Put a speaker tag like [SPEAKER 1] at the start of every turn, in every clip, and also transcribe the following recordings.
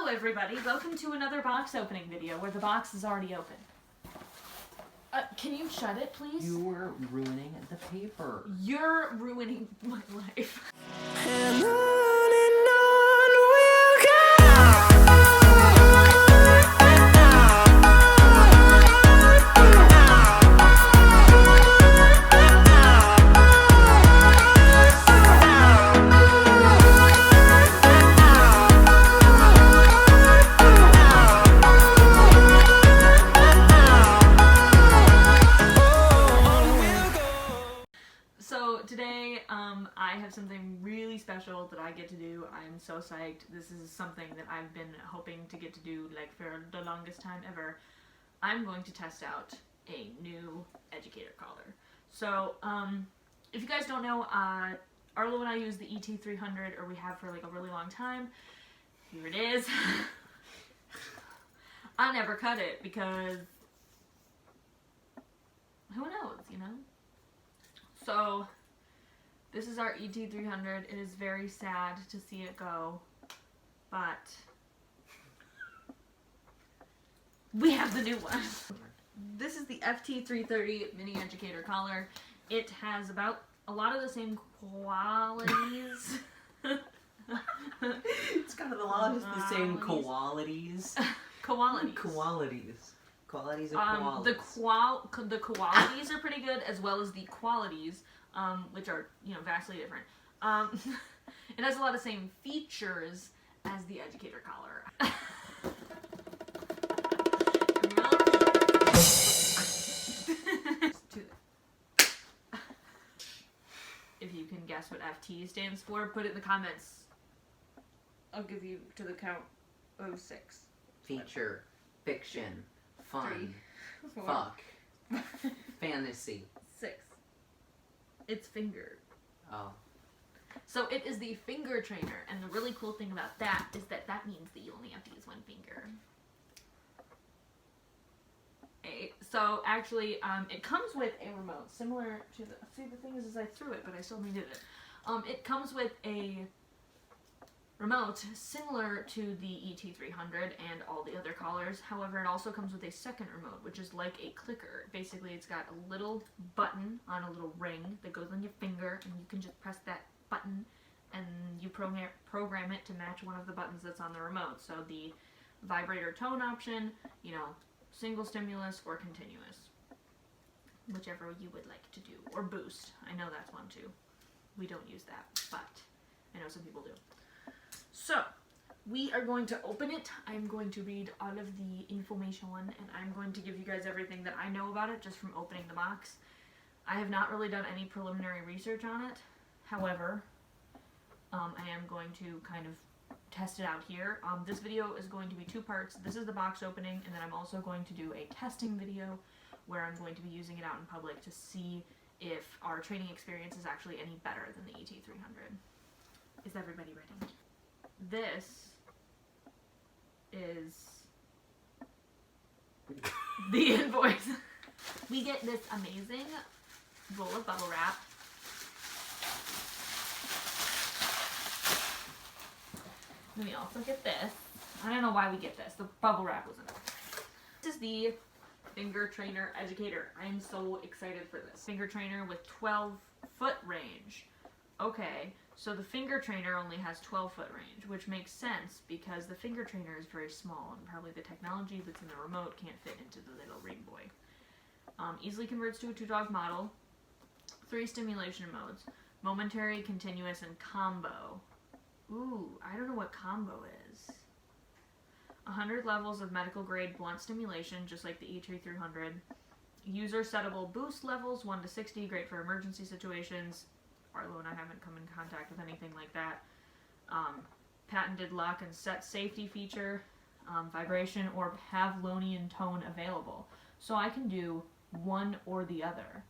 [SPEAKER 1] everybody, welcome to another box opening video where the box is already open. Can you shut it, please?
[SPEAKER 2] You were ruining the paper.
[SPEAKER 1] You're ruining my life.
[SPEAKER 2] And on we'll go.
[SPEAKER 1] So today, I have something really special that I get to do. I'm so psyched. This is something that I've been hoping to get to do like for the longest time ever. I'm going to test out a new Educator collar. So, if you guys don't know, Arlo and I use the ET300, or we have for like a really long time. Here it is. I never cut it because who knows, you know? So, this is our ET300. It is very sad to see it go, but we have the new one. This is the FT330 Mini Educator collar. It has about a lot of the same qualities.
[SPEAKER 2] It's got a lot of the same qualities.
[SPEAKER 1] Qualities.
[SPEAKER 2] Qualities. Qualities of qualities.
[SPEAKER 1] The qualities are pretty good, as well as the qualities, which are, you know, vastly different. It has a lot of the same features as the Educator collar. If you can guess what FT stands for, put it in the comments. I'll give you to the count of 6.
[SPEAKER 2] Feature, fiction, fun,
[SPEAKER 1] 3, 4,
[SPEAKER 2] fuck, fantasy.
[SPEAKER 1] 6. It's finger.
[SPEAKER 2] Oh.
[SPEAKER 1] So it is the finger trainer, and the really cool thing about that is that that means that you only have to use one finger. So actually, it comes with a remote similar to the. See, the thing is I threw it, but I still needed it. It comes with a remote similar to the ET300 and all the other collars. However, it also comes with a second remote, which is like a clicker. Basically, it's got a little button on a little ring that goes on your finger, and you can just press that button, and you program it to match one of the buttons that's on the remote. So the vibrator tone option, you know, single stimulus or continuous, whichever you would like to do, or boost. I know that's one too. We don't use that, but I know some people do. So, we are going to open it. I'm going to read all of the information, and I'm going to give you guys everything that I know about it just from opening the box. I have not really done any preliminary research on it. However, I am going to kind of test it out here. This video is going to be 2 parts. This is the box opening, and then I'm also going to do a testing video where I'm going to be using it out in public to see if our training experience is actually any better than the ET300. Is everybody ready? This is the invoice. We get this amazing roll of bubble wrap. Then we also get this. I don't know why we get this. The bubble wrap was enough. This is the finger trainer Educator. I am so excited for this. Finger trainer with 12-foot range. Okay, so the finger trainer only has 12-foot range, which makes sense because the finger trainer is very small and probably the technology that's in the remote can't fit into the little ring boy. Easily converts to a 2-dog model. 3 stimulation modes. Momentary, continuous, and combo. Ooh, I don't know what combo is. 100 levels of medical grade blunt stimulation, just like the ET300. User settable boost levels, 1 to 60, great for emergency situations. Arlo and I haven't come in contact with anything like that. Patented lock and set safety feature, vibration or Pavlovian tone available. So I can do one or the other.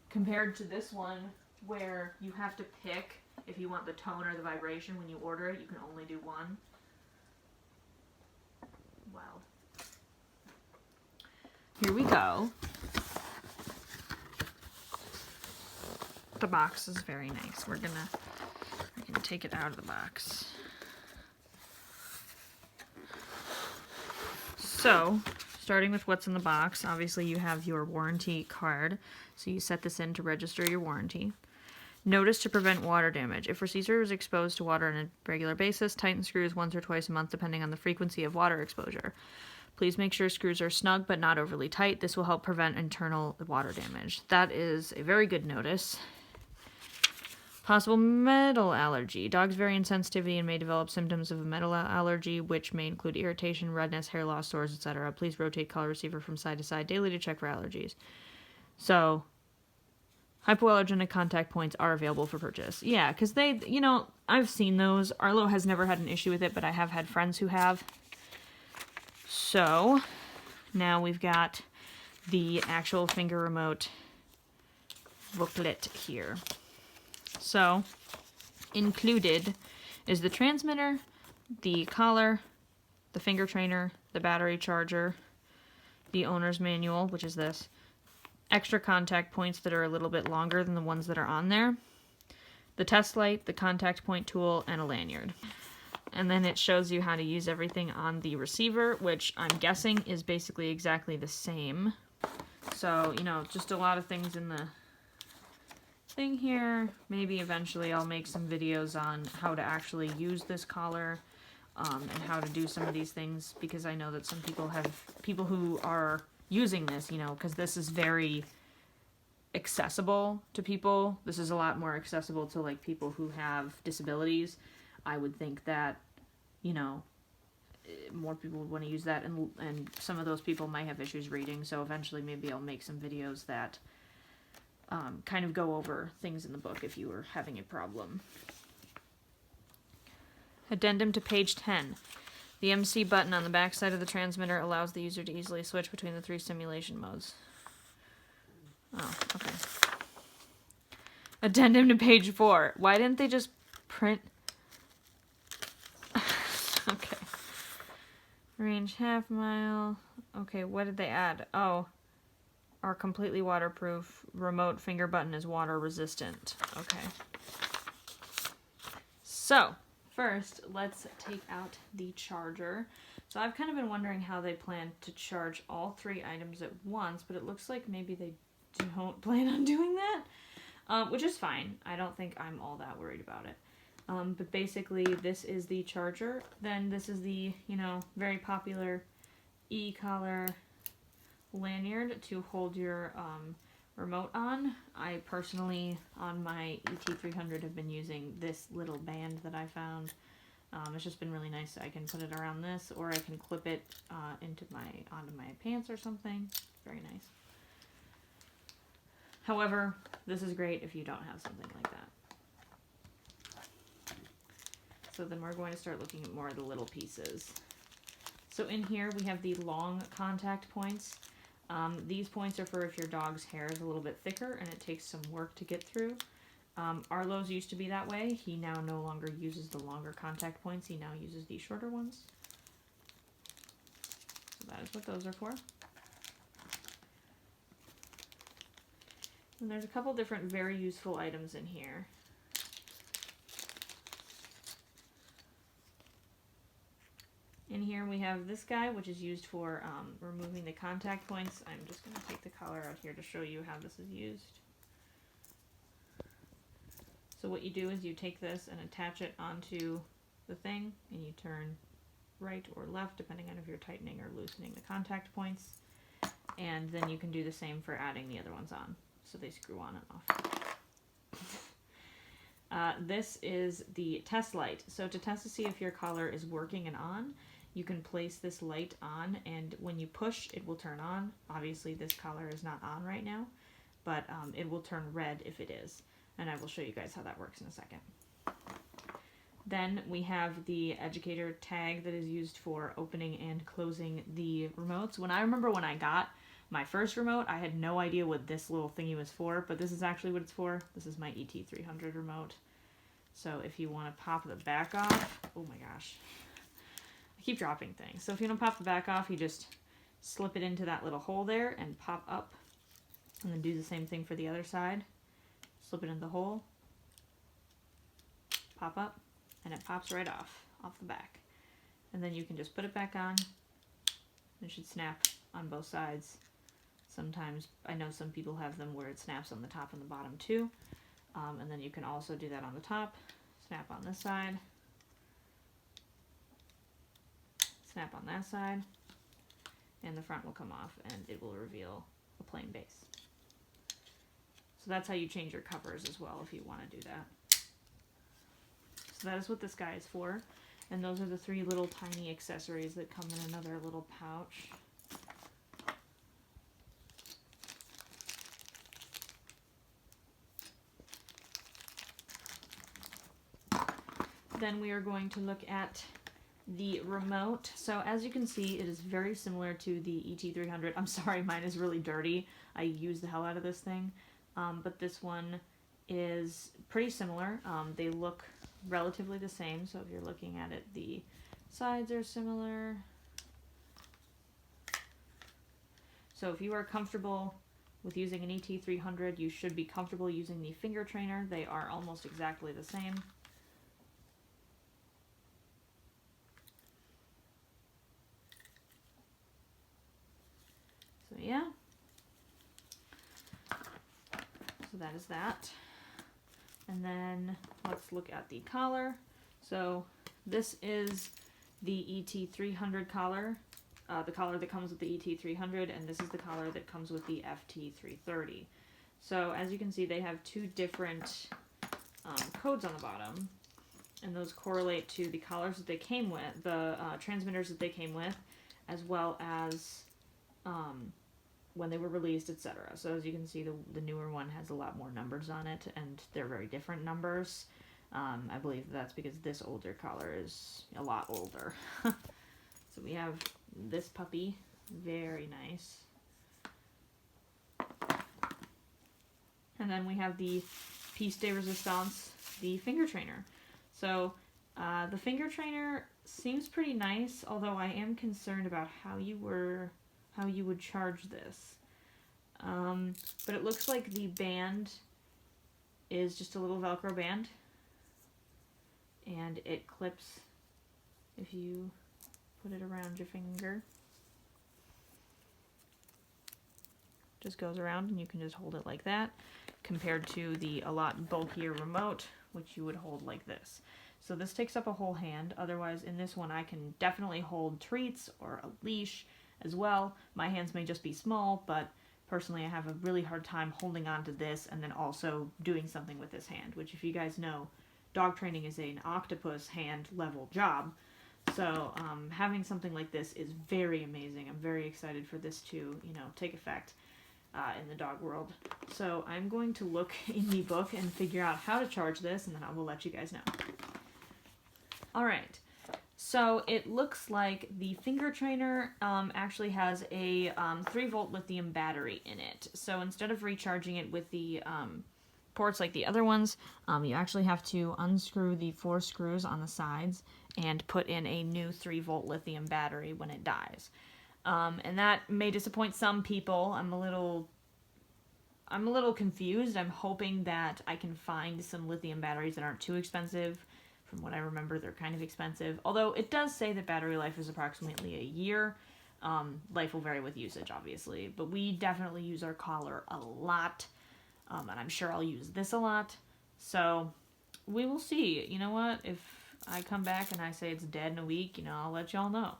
[SPEAKER 1] Compared to this one where you have to pick if you want the tone or the vibration when you order it, you can only do one. Wow. Here we go. The box is very nice. We're gonna take it out of the box. So, starting with what's in the box, obviously you have your warranty card. So you set this in to register your warranty. Notice to prevent water damage. If receiver is exposed to water on a regular basis, tighten screws once or twice a month depending on the frequency of water exposure. Please make sure screws are snug but not overly tight. This will help prevent internal water damage. That is a very good notice. Possible metal allergy. Dogs vary in sensitivity and may develop symptoms of a metal allergy, which may include irritation, redness, hair loss, sores, etc. Please rotate collar receiver from side to side daily to check for allergies. So, hypoallergenic contact points are available for purchase. Yeah, because they, I've seen those. Arlo has never had an issue with it, but I have had friends who have. So, now we've got the actual finger remote booklet here. So, included is the transmitter, the collar, the finger trainer, the battery charger, the owner's manual, which is this, extra contact points that are a little bit longer than the ones that are on there, the test light, the contact point tool, and a lanyard. And then it shows you how to use everything on the receiver, which I'm guessing is basically exactly the same. So, just a lot of things in the thing here. Maybe eventually I'll make some videos on how to actually use this collar and how to do some of these things, because I know that some people who are using this, because this is very accessible to people. This is a lot more accessible to like people who have disabilities. I would think that, more people would want to use that, and some of those people might have issues reading, so eventually maybe I'll make some videos that kind of go over things in the book if you were having a problem. Addendum to page 10. The MC button on the back side of the transmitter allows the user to easily switch between the 3 simulation modes. Oh, okay. Addendum to page 4. Why didn't they just print... Okay. Range half mile. Okay, what did they add? Oh. Are completely waterproof. Remote finger button is water resistant. Okay. So, first, let's take out the charger. So I've kind of been wondering how they plan to charge all 3 items at once, but it looks like maybe they don't plan on doing that, which is fine. I don't think I'm all that worried about it. But basically, this is the charger. Then this is the, very popular e-collar lanyard to hold your remote on. I personally, on my ET300, have been using this little band that I found. It's just been really nice. I can put it around this, or I can clip it onto my pants or something. Very nice. However, this is great if you don't have something like that. So then we're going to start looking at more of the little pieces. So in here we have the long contact points. These points are for if your dog's hair is a little bit thicker and it takes some work to get through. Arlo's used to be that way. He now no longer uses the longer contact points. He now uses the shorter ones. So that is what those are for. And there's a couple different very useful items in here. In here we have this guy, which is used for removing the contact points. I'm just going to take the collar out here to show you how this is used. So what you do is you take this and attach it onto the thing, and you turn right or left, depending on if you're tightening or loosening the contact points. And then you can do the same for adding the other ones on, so they screw on and off. This is the test light. So to test to see if your collar is working and on, you can place this light on, and when you push, it will turn on. Obviously, this collar is not on right now, but it will turn red if it is. And I will show you guys how that works in a second. Then we have the Educator tag that is used for opening and closing the remotes. When I got my first remote, I had no idea what this little thingy was for, but this is actually what it's for. This is my ET300 remote. So if you want to pop the back off, oh my gosh. I keep dropping things. So if you want to pop the back off, you just slip it into that little hole there and pop up. And then do the same thing for the other side. Slip it in the hole, pop up, and it pops right off the back. And then you can just put it back on, It should snap on both sides. Sometimes, I know some people have them where it snaps on the top and the bottom too. And then you can also do that on the top. Snap on this side. Snap on that side. And the front will come off and it will reveal a plain base. So that's how you change your covers as well if you want to do that. So that is what this guy is for. And those are the 3 little tiny accessories that come in another little pouch. Then we are going to look at the remote. So as you can see, it is very similar to the ET300. I'm sorry, mine is really dirty. I use the hell out of this thing. But this one is pretty similar. They look relatively the same. So if you're looking at it, the sides are similar. So if you are comfortable with using an ET300, you should be comfortable using the finger trainer. They are almost exactly the same. So yeah, so that is that. And then let's look at the collar. So this is the ET300 collar, the collar that comes with the ET300, and this is the collar that comes with the FT330. So as you can see, they have 2 different codes on the bottom, and those correlate to the collars that they came with, the transmitters that they came with, as well as when they were released, etc. So as you can see, the newer one has a lot more numbers on it, and they're very different numbers. I believe that's because this older collar is a lot older. So we have this puppy, very nice. And then we have the piece de resistance, the finger trainer. So the finger trainer seems pretty nice, although I am concerned about how you would charge this. But it looks like the band is just a little Velcro band, and it clips if you put it around your finger. Just goes around and you can just hold it like that, compared to the a lot bulkier remote, which you would hold like this. So this takes up a whole hand. Otherwise, in this one I can definitely hold treats or a leash as well. My hands may just be small, but personally I have a really hard time holding on to this and then also doing something with this hand, which, if you guys know, dog training is an octopus hand level job. So having something like this is very amazing. I'm very excited for this to, take effect in the dog world. So I'm going to look in the book and figure out how to charge this, and then I will let you guys know. Alright, so it looks like the finger trainer actually has a 3-volt lithium battery in it. So instead of recharging it with the ports like the other ones, you actually have to unscrew the 4 screws on the sides and put in a new 3-volt lithium battery when it dies. And that may disappoint some people. I'm a little confused. I'm hoping that I can find some lithium batteries that aren't too expensive. From what I remember, they're kind of expensive. Although it does say that battery life is approximately a year. Life will vary with usage, obviously. But we definitely use our collar a lot. And I'm sure I'll use this a lot. So we will see. You know what? If I come back and I say it's dead in a week, I'll let y'all know.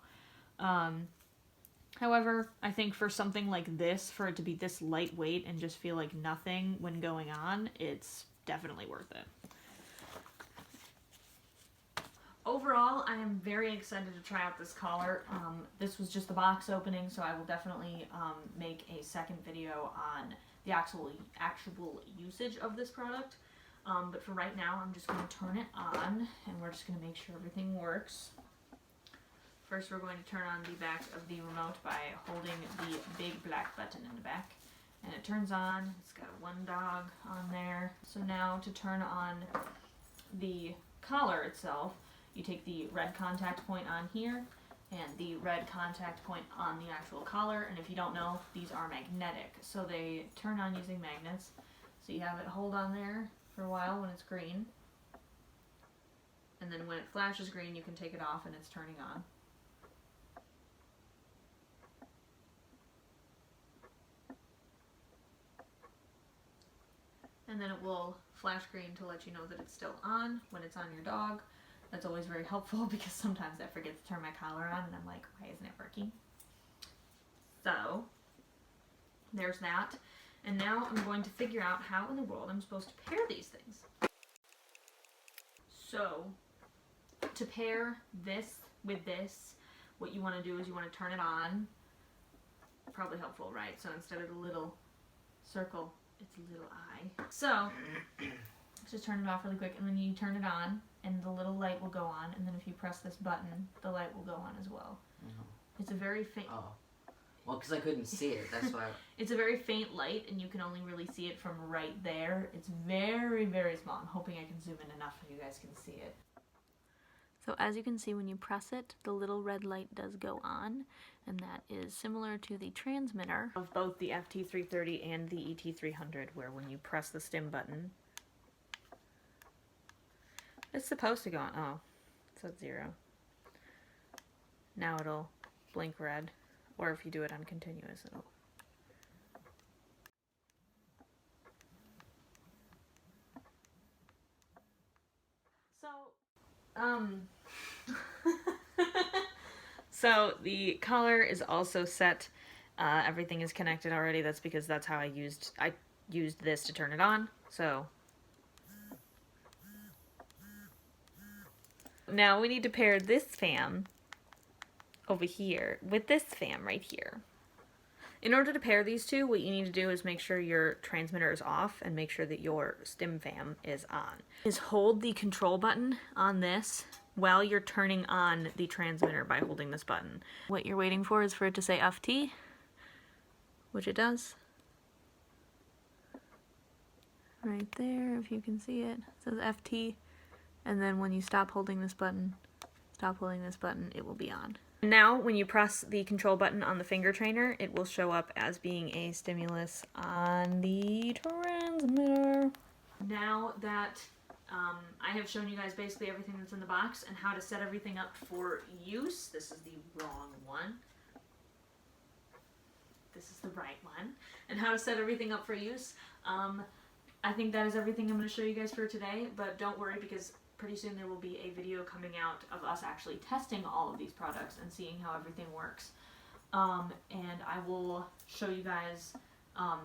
[SPEAKER 1] However, I think for something like this, for it to be this lightweight and just feel like nothing when going on, it's definitely worth it. Overall, I am very excited to try out this collar. This was just the box opening, so I will definitely make a second video on the actual usage of this product. But for right now, I'm just going to turn it on, and we're just going to make sure everything works. First, we're going to turn on the back of the remote by holding the big black button in the back. And it turns on. It's got one dog on there. So now to turn on the collar itself, you take the red contact point on here and the red contact point on the actual collar. And if you don't know, these are magnetic. So they turn on using magnets. So you have it hold on there for a while when it's green. And then when it flashes green, you can take it off and it's turning on. and then it will flash green to let you know that it's still on when it's on your dog. That's always very helpful because sometimes I forget to turn my collar on and I'm like, why isn't it working? So, there's that. And now I'm going to figure out how in the world I'm supposed to pair these things. So, to pair this with this, what you want to do is you want to turn it on. Probably helpful, right? So instead of the little circle, it's a little eye. So, just turn it off really quick, and then you turn it on, and the little light will go on, and then if you press this button, the light will go on as well. It's a very faint...
[SPEAKER 2] Oh. Well, because I couldn't see it, that's why...
[SPEAKER 1] It's a very faint light, and you can only really see it from right there. It's very, very small. I'm hoping I can zoom in enough so you guys can see it. So as you can see, when you press it, the little red light does go on, and that is similar to the transmitter of both the FT330 and the ET300, where when you press the stim button, it's supposed to go on. Oh, so it's 0. Now it'll blink red, or if you do it on continuous, it'll... So the collar is also set. Everything is connected already. That's because that's how I used this to turn it on. So now we need to pair this fan over here with this fan right here. In order to pair these two, what you need to do is make sure your transmitter is off and make sure that your stim fan is on. Is hold the control button on this while you're turning on the transmitter by holding this button. What you're waiting for is for it to say FT, which it does. Right there, if you can see it, it says FT, and then when you stop holding this button, it will be on. Now, when you press the control button on the finger trainer, it will show up as being a stimulus on the transmitter. Now that I have shown you guys basically everything that's in the box and how to set everything up for use, this is the wrong one. This is the right one. And how to set everything up for use. I think that is everything I'm going to show you guys for today, but don't worry because pretty soon there will be a video coming out of us actually testing all of these products and seeing how everything works. And I will show you guys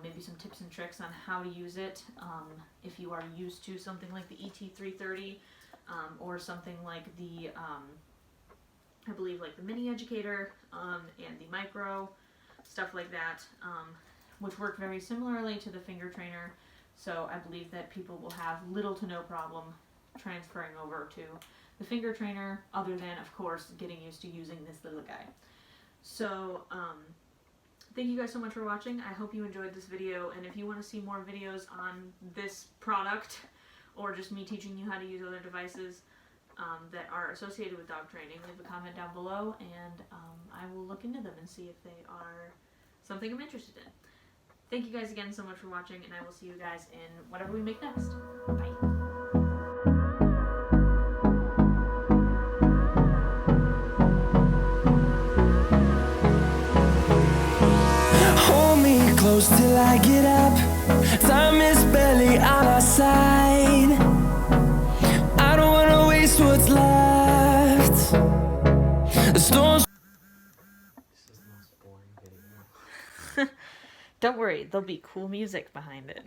[SPEAKER 1] maybe some tips and tricks on how to use it if you are used to something like the ET330 or something like the, I believe like the mini Educator and the micro, stuff like that, which work very similarly to the finger trainer. So I believe that people will have little to no problem transferring over to the finger trainer, other than, of course, getting used to using this little guy. So, thank you guys so much for watching. I hope you enjoyed this video, and if you want to see more videos on this product, or just me teaching you how to use other devices that are associated with dog training, leave a comment down below, and I will look into them and see if they are something I'm interested in. Thank you guys again so much for watching, and I will see you guys in whatever we make next. Bye.
[SPEAKER 3] Close till I get up. Time is barely on our side. I don't wanna waste what's left. The storms.
[SPEAKER 2] This is the most boring video.
[SPEAKER 1] Don't worry, there'll be cool music behind it.